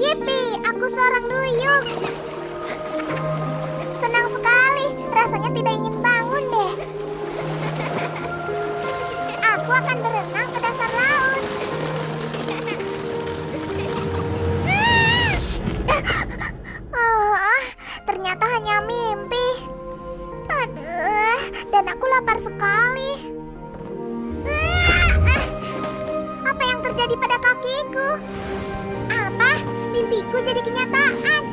Yippee, aku seorang duyung. Senang sekali, rasanya tidak ingin bangun deh. Aku akan berenang ke dasar laut. Oh, ternyata hanya mimpi. Aduh, dan aku lapar sekali. Apa yang terjadi pada kakiku? Apa? Mimpiku jadi kenyataan.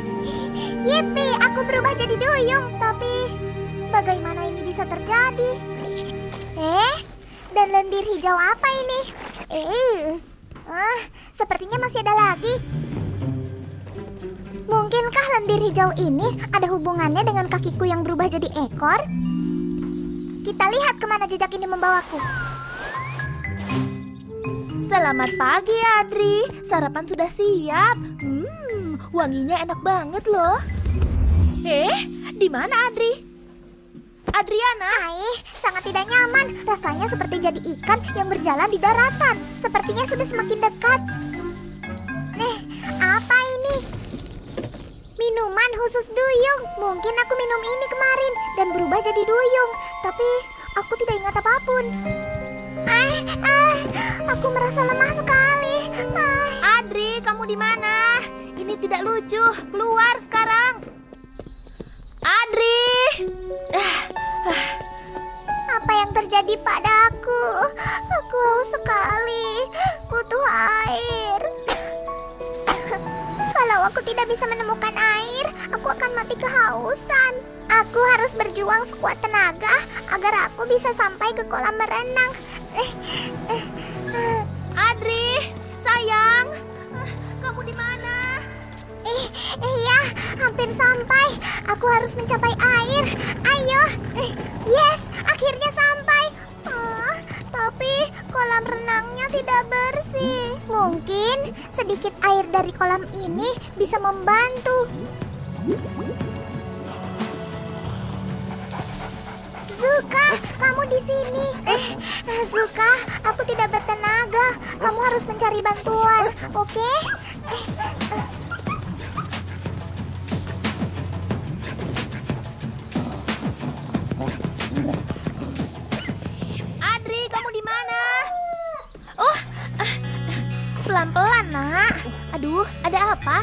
Yippee, aku berubah jadi duyung. Tapi bagaimana ini bisa terjadi? Dan lendir hijau apa ini? Sepertinya masih ada lagi. Mungkinkah lendir hijau ini ada hubungannya dengan kakiku yang berubah jadi ekor? Kita lihat kemana jejak ini membawaku. Selamat pagi, Adri. Sarapan sudah siap. Wanginya enak banget loh. Di mana Adri? Adriana? Sangat tidak nyaman. Rasanya seperti jadi ikan yang berjalan di daratan. Sepertinya sudah semakin dekat. Apa ini? Minuman khusus duyung. Mungkin aku minum ini kemarin dan berubah jadi duyung. Tapi aku tidak ingat apapun. Aku merasa lemah sekali. Adri, kamu di mana? Ini tidak lucu. Keluar sekarang. Adri! Apa yang terjadi padaku? Aku haus sekali. Butuh air. Kalau aku tidak bisa menemukan air, aku akan mati kehausan. Aku harus berjuang sekuat tenaga agar aku bisa sampai ke kolam berenang. Adri, sayang, kamu di mana? Iya, hampir sampai. Aku harus mencapai air. Ayo. Yes, akhirnya sampai. Tapi kolam renangnya tidak bersih. Mungkin sedikit air dari kolam ini bisa membantu. Zuka, kamu di sini. Zuka, aku tidak bertenaga. Kamu harus mencari bantuan, oke? Adri, kamu di mana? Pelan-pelan, Nak. Aduh, ada apa?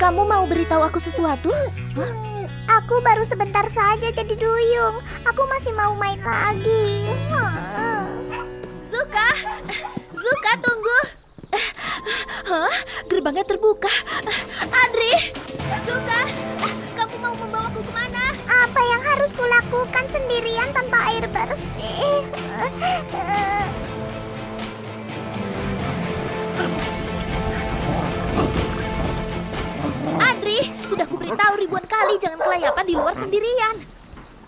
Kamu mau beritahu aku sesuatu? Aku baru sebentar saja jadi duyung. Aku masih mau main lagi. Zuka, tunggu. Gerbangnya terbuka. Adri, Zuka, kamu mau membawaku kemana? Apa yang harus kulakukan sendirian tanpa air bersih? Adri, sudah kuberitahu ribuan kali jangan kelayapan di luar sendirian.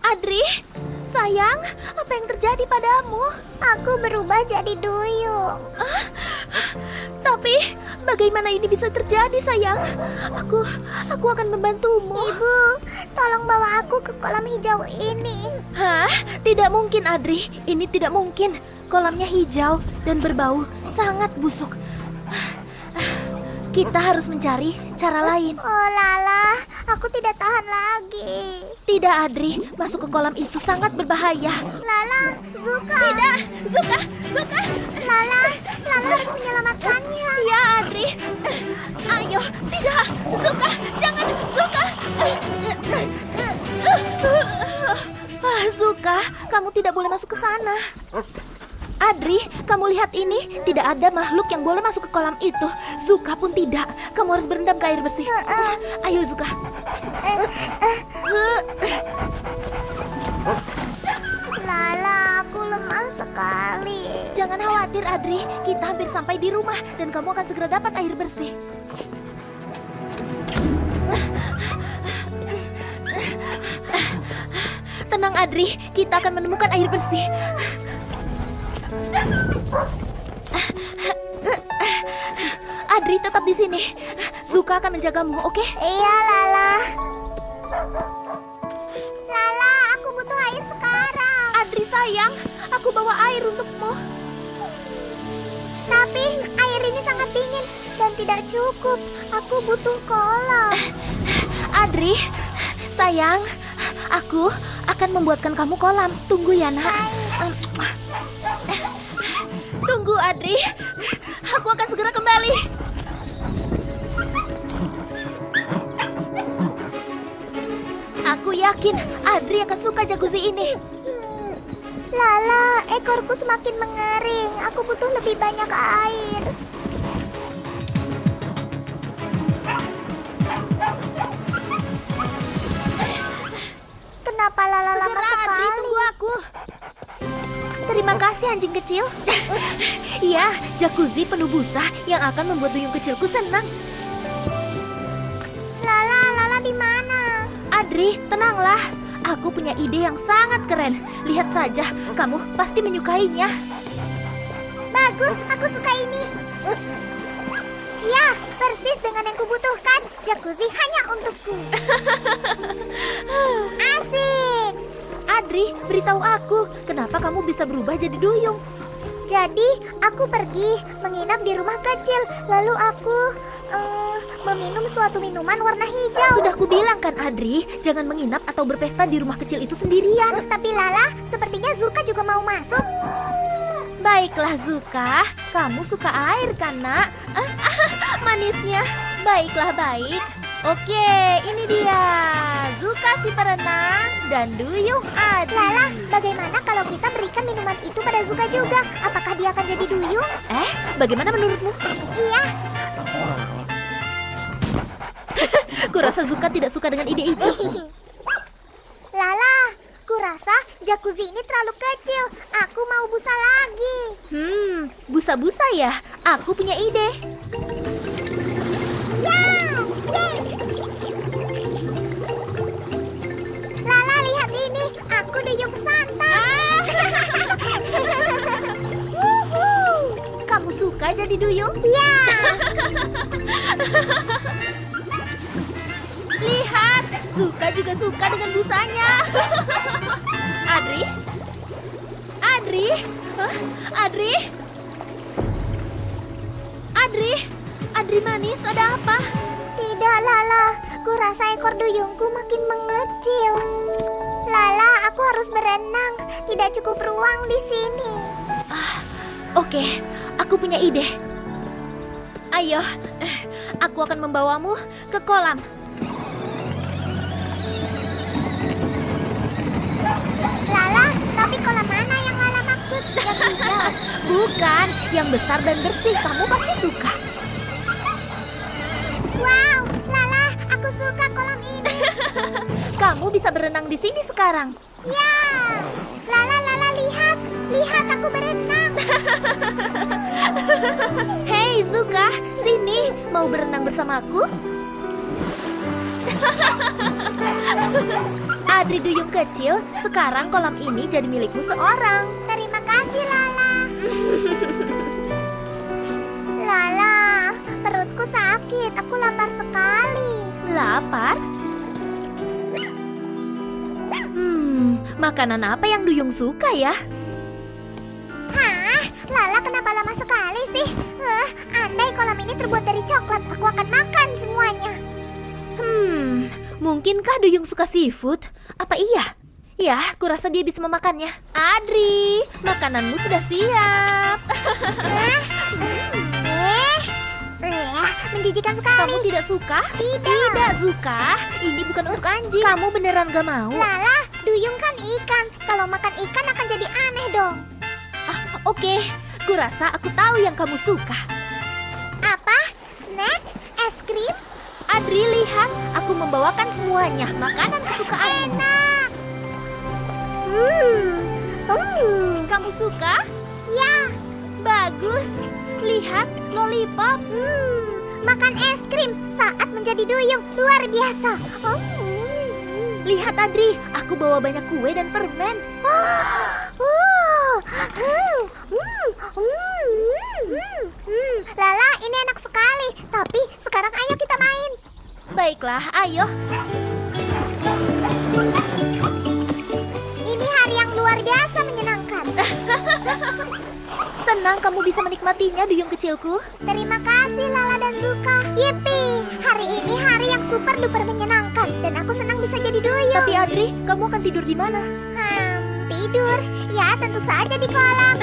Adri, sayang, apa yang terjadi padamu? Aku berubah jadi duyung. Tapi bagaimana ini bisa terjadi, sayang? Aku akan membantumu. Ibu, tolong bawa aku ke kolam hijau ini. Tidak mungkin, Adri. Ini tidak mungkin. Kolamnya hijau dan berbau sangat busuk. Kita harus mencari cara lain. Oh Lala, aku tidak tahan lagi. Tidak, Adri. Masuk ke kolam itu sangat berbahaya. Lala, Zuka. Tidak, Zuka. Lala harus menyelamatkannya. Ya, Adri. Ayo, tidak. Zuka, jangan. Zuka. Zuka, kamu tidak boleh masuk ke sana. Adri, kamu lihat ini. Tidak ada makhluk yang boleh masuk ke kolam itu. Zuka pun tidak. Kamu harus berendam ke air bersih. Ayo, Zuka. Lala, aku lemah sekali. Jangan khawatir, Adri. Kita hampir sampai di rumah dan kamu akan segera dapat air bersih. Tenang, Adri. Kita akan menemukan air bersih. Adri, tetap di sini. Zuka akan menjagamu, oke? Iya, Lala. Lala, aku butuh air sekarang. Adri, sayang. Aku bawa air untukmu. Tapi air ini sangat dingin dan tidak cukup. Aku butuh kolam. Adri, sayang, aku akan membuatkan kamu kolam. Tunggu ya, nak. Tunggu, Adri. Aku akan segera kembali. Aku yakin Adri akan suka jacuzzi ini. Lala, ekorku semakin mengering. Aku butuh lebih banyak air. Kenapa Lala lama Segera, sekali? Adri, tunggu aku. Terima kasih anjing kecil. Iya, jacuzzi penuh busa yang akan membuat duyung kecilku senang. Lala di mana? Adri, tenanglah. Aku punya ide yang sangat keren. Lihat saja, kamu pasti menyukainya. Bagus, aku suka ini. Ya, persis dengan yang kubutuhkan. Jacuzzi hanya untukku. Asik. Adri, beritahu aku, kenapa kamu bisa berubah jadi duyung? Jadi, aku pergi menginap di rumah kecil. Lalu aku meminum suatu minuman warna hijau. Sudah kubilang kan, Adri, jangan menginap atau berpesta di rumah kecil itu sendirian. Tapi Lala, sepertinya Zuka juga mau masuk. Baiklah, Zuka. Kamu suka air kan, nak? Manisnya. Baiklah, baik. Oke, ini dia. Zuka si perenang dan duyung Adri. Lala, bagaimana kalau kita berikan minuman itu pada Zuka juga? Apakah dia akan jadi duyung? Bagaimana menurutmu? Iya. Kurasa Zuka tidak suka dengan ide itu. Lala, kurasa jacuzzi ini terlalu kecil. Aku mau busa lagi. Busa-busa ya? Aku punya ide. Ya, Lala, lihat ini. Aku duyung santai. Kamu suka jadi duyung? Ya. Lihat, Zuka juga suka dengan busanya. Adri? Adri? Hah? Adri? Adri? Adri manis, ada apa? Tidak, Lala. Kurasa ekor duyungku makin mengecil. Lala, aku harus berenang. Tidak cukup ruang di sini. Oke, aku punya ide. Ayo, aku akan membawamu ke kolam. Lala, tapi kolam mana yang Lala maksud? Yang hijau. Bukan, yang besar dan bersih. Kamu pasti suka. Wow, Lala, aku suka kolam ini. Kamu bisa berenang di sini sekarang. Ya, Lala, lihat. Lihat aku berenang. Hei Zuka, sini. Mau berenang bersamaku? Adri duyung kecil, sekarang kolam ini jadi milikmu seorang. Terima kasih, Lala. Lala, perutku sakit. Aku lapar sekali. Lapar? Makanan apa yang duyung suka ya? Hah? Lala, kenapa lama sekali sih? Andai kolam ini terbuat dari coklat, aku akan makan semuanya. Mungkinkah duyung suka seafood? Apa iya? Ya, kurasa dia bisa memakannya. Adri, makananmu sudah siap. Menjijikan sekali. Kamu tidak suka? Tidak. Zuka. Ini bukan untuk anjing. Kamu beneran gak mau? Lala, duyung kan ikan. Kalau makan ikan akan jadi aneh dong. Oke, kurasa aku tahu yang kamu suka. Apa? Snack? Es krim? Adri, lihat. Aku membawakan semuanya. Makanan kesukaanmu. Enak. Kamu suka? Ya. Bagus. Lihat, lollipop. Makan es krim saat menjadi duyung. Luar biasa. Lihat Adri, aku bawa banyak kue dan permen. Lala, ini enak sekali. Tapi sekarang ayo kita main. Baiklah, ayo. Ini hari yang luar biasa menyenangkan. Senang kamu bisa menikmatinya, duyung kecilku. Terima kasih Lala dan Zuka. Yippee, hari ini hari yang super duper menyenangkan dan aku senang bisa jadi duyung. Tapi Adri, kamu akan tidur di mana? Tidur? Ya tentu saja di kolam.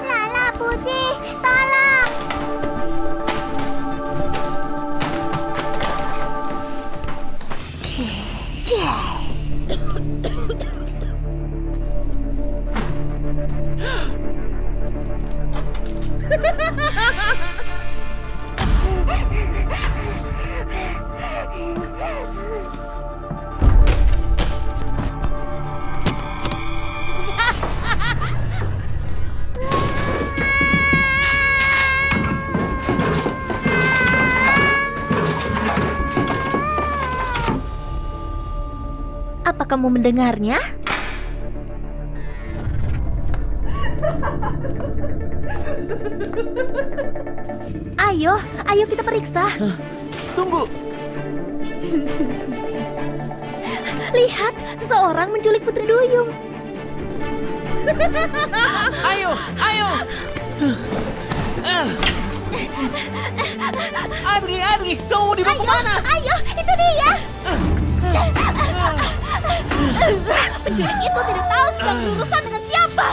Lala, Puji, tolong. Apa kamu mendengarnya? Ayo kita periksa. Tunggu. Lihat, seseorang menculik Putri Duyung. Ayo. Adri, kamu mau dibawa kemana? Ayo, itu dia. Penculik itu tidak tahu sedang berurusan dengan siapa.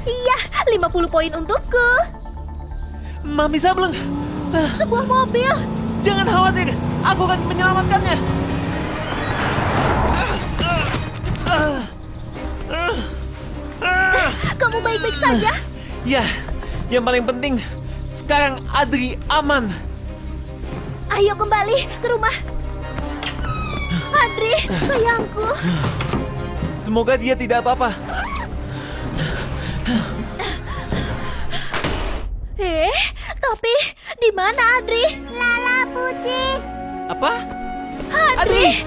Iya, 50 poin untukku. Mami Sableng, Sebuah mobil. jangan khawatir, aku akan menyelamatkannya. Kamu baik-baik saja? Ya, yang paling penting sekarang Adri aman. Ayo kembali ke rumah. Adri, sayangku. Semoga dia tidak apa-apa. Tapi di mana Adri? Lala, Puji. Apa? Adri,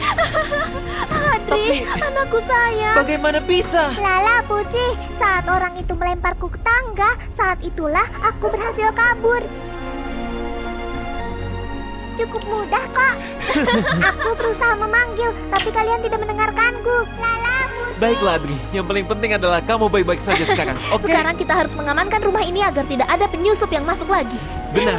anakku sayang. Bagaimana bisa? Lala, Puji, saat orang itu melemparku ke tangga, saat itulah aku berhasil kabur. Cukup mudah kok. Aku berusaha memanggil, tapi kalian tidak mendengarkanku. Lala, Puji. Baiklah Adri, yang paling penting adalah kamu baik-baik saja sekarang, oke? Sekarang kita harus mengamankan rumah ini agar tidak ada penyusup yang masuk lagi. Benar.